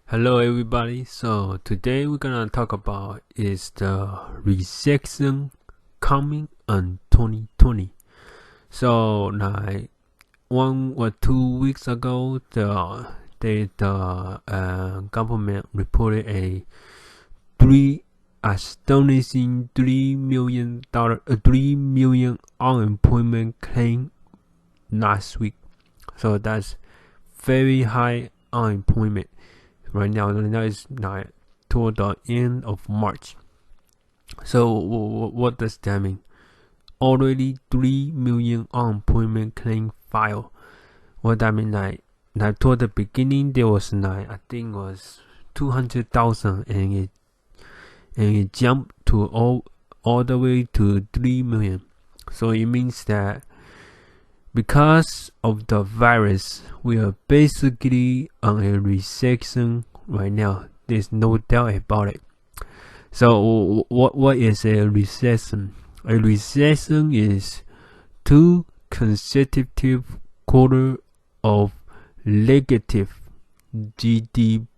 Hello everybody. So today we're gonna talk about is the recession coming in 2020. So like 1 or 2 weeks ago, the government reported a astonishing $3 million unemployment claim last week. So that's very high unemployment. Right now is like toward the end of March. So what does that mean? Already 3 million unemployment claim filed. What that mean? Like toward the beginning there was I think was 200,000 and it jumped to all the way to 3 million. So it means that because of the virus, we are basically on a recession right now. There's no doubt about it. So what is a recession? A recession is 2 consecutive quarters of negative GDP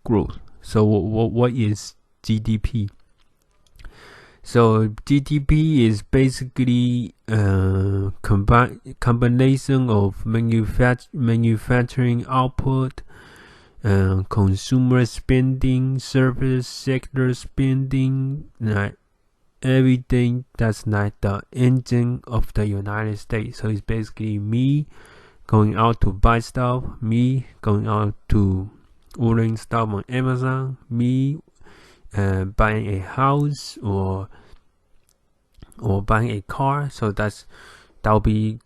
growth. So what is GDP? So GDP is basically a combination of manufacturing output, consumer spending, service sector spending, like everything that's like the engine of the United States. So it's basically me going out to buy stuff, me going out to ordering stuff on Amazon, me buying a house or buying a car. So that'll be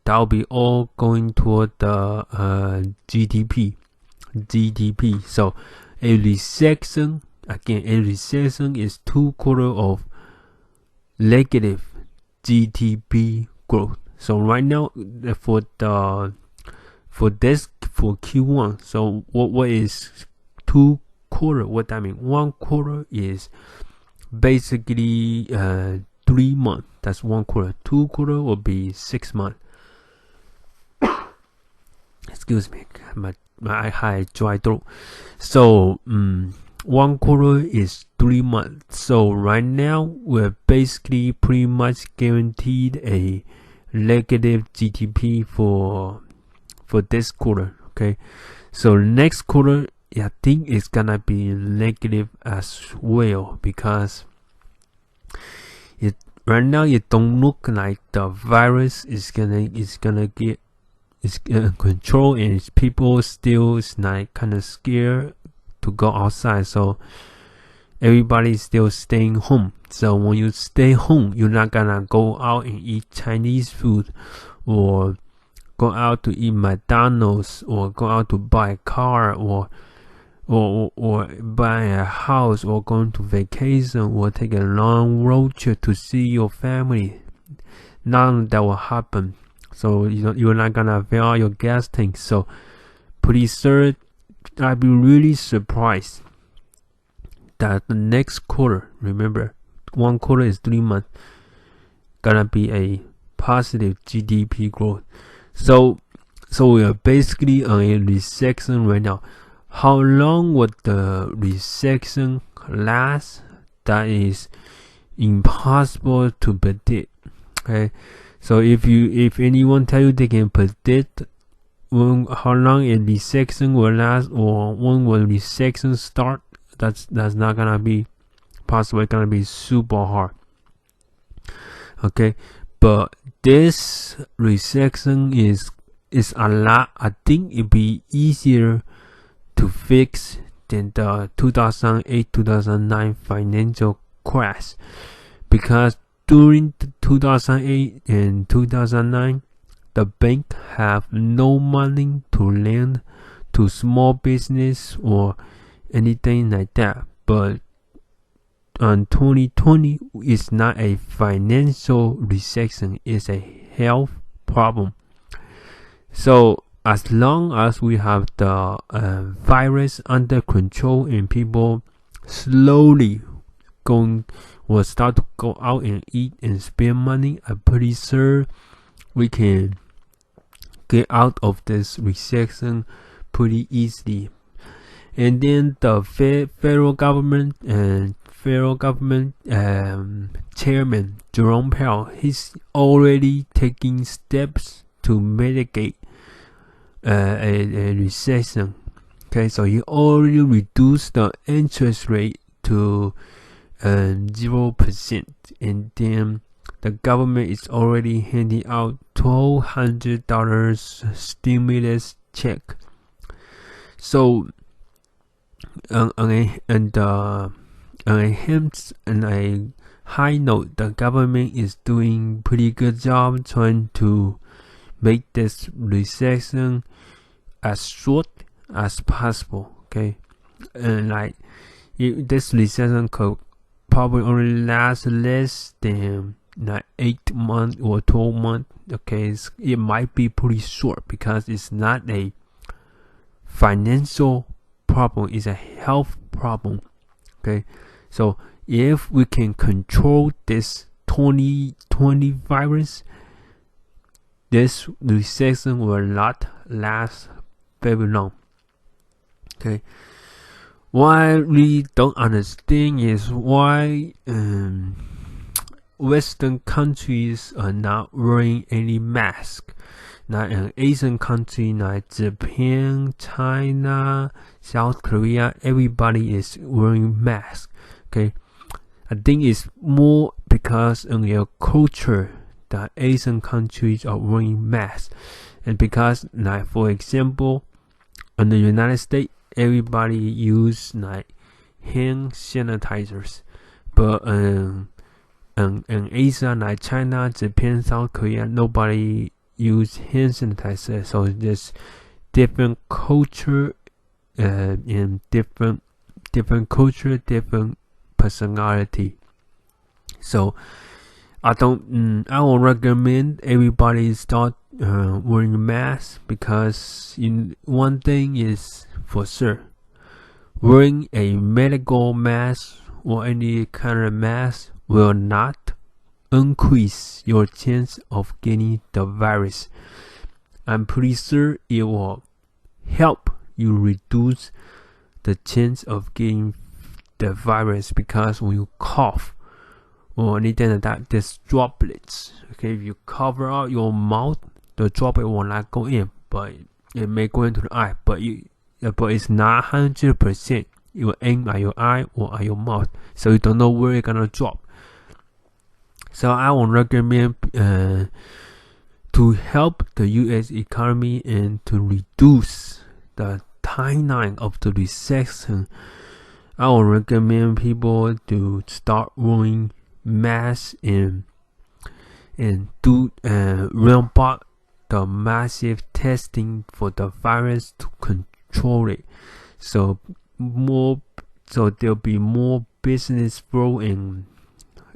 all going toward the GDP. So a recession is 2 quarters of negative GDP growth. So right now for Q1, so what is 2 quarter? What that mean? 1 quarter is basically 3 months. That's 1 quarter. 2 quarter will be 6 months. Excuse me, my high dry throat. So 1 quarter is 3 months. So right now we're basically pretty much guaranteed a negative GDP for this quarter. Okay, so next quarter I think it's gonna be negative as well, because right now it don't look like the virus is gonna get control, and people still is like kind of scared to go outside. So everybody's still staying home. So when you stay home, you're not gonna go out and eat Chinese food, or go out to eat McDonald's, or go out to buy a car, or buy a house, or going to vacation, or take a long road trip to see your family. None of that will happen. So you're not gonna fill out your gas tank. So pretty sure I'd be really surprised that the next quarter, remember 1 quarter is 3 months, gonna be a positive GDP growth. So we are basically on a recession right now. How long would the recession last? That is impossible to predict. Okay, so if anyone tell you they can predict how long a recession will last, or when will recession start, that's not gonna be possible. It's gonna be super hard. Okay, but this recession is a lot. I think it'd be easier to fix than the 2008-2009 financial crash, because during 2008 and 2009, the bank have no money to lend to small business or anything like that. But on 2020, it's not a financial recession, it's a health problem. So as long as we have the virus under control, and people slowly will start to go out and eat and spend money, I'm pretty sure we can get out of this recession pretty easily. And then the federal government chairman Jerome Powell, he's already taking steps to mitigate a recession. Okay, so he already reduced the interest rate to 0%, and then the government is already handing out $1,200 stimulus check. So on a high note, the government is doing pretty good job trying to make this recession as short as possible. Okay, and this recession could probably only last less than 8 months or 12 months. Okay, it might be pretty short because it's not a financial problem, it's a health problem. Okay, so if we can control this 2020 virus, this recession will not last very long. Okay, what I really don't understand is why Western countries are not wearing any mask. Now in Asian countries like Japan, China, South Korea, everybody is wearing masks. Okay, I think it's more because in their culture the Asian countries are wearing masks, and because for example in the United States everybody use hand sanitizers, but in Asia like China, Japan, South Korea, nobody use hand sanitizer. So there's different culture and different culture, different personality. So I would recommend everybody start wearing masks, because one thing is for sure, wearing a medical mask or any kind of mask will not increase your chance of getting the virus. I'm pretty sure it will help you reduce the chance of getting the virus, because when you cough or anything like that, there's droplets. Okay, if you cover out your mouth, the droplet will not go in, but it may go into the eye, but it's not 100%. It will aim at your eye or at your mouth, so you don't know where it's gonna drop. So I would recommend to help the U.S. economy and to reduce the timeline of the recession, I would recommend people to start wearing masks and do ramp up the massive testing for the virus to control it. So there'll be more business flow, and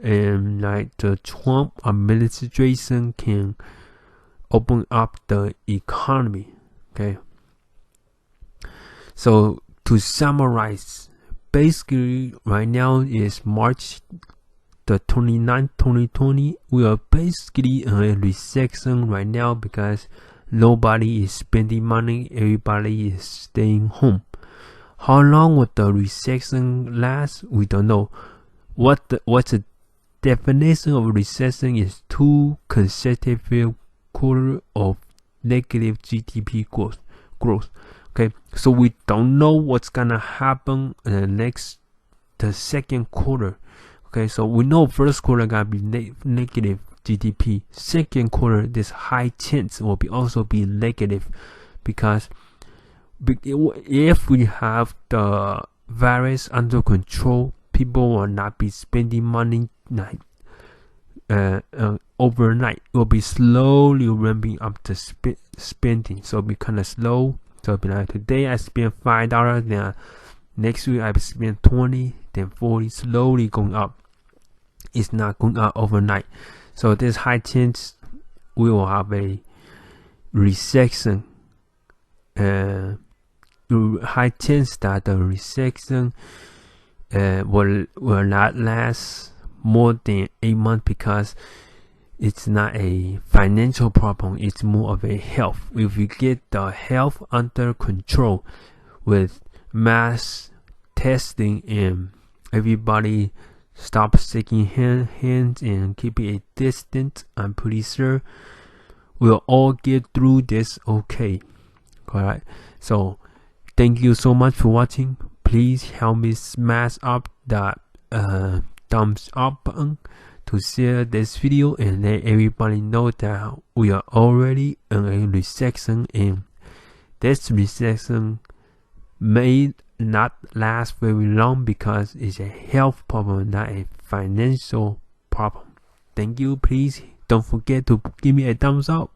the Trump administration can open up the economy. Okay, so to summarize, basically right now is March the 29th, 2020. We are basically in a recession right now because nobody is spending money, everybody is staying home. How long will the recession last? We don't know. What's the definition of recession is 2 consecutive quarters of negative GDP growth. Okay, so we don't know what's gonna happen in the second quarter. Okay, so we know first quarter gonna be negative GDP. Second quarter, this high chance will also be negative, because if we have the virus under control, people will not be spending money overnight. It will be slowly ramping up the spending, so it'll be kind of slow. So it'll be like, today I spend $5, then next week I spend 20, then 40, slowly going up. It's not going up overnight. So there's high chance we will have a recession. High chance that the recession will not last more than 8 months, because it's not a financial problem, it's more of a health. If we get the health under control with mass testing and everybody stop shaking hands and keeping a distance, I'm pretty sure we'll all get through this okay. Alright, so thank you so much for watching. Please help me smash up that thumbs up button to share this video and let everybody know that we are already in a recession, and this recession may not last very long because it's a health problem, not a financial problem. Thank you. Please don't forget to give me a thumbs up.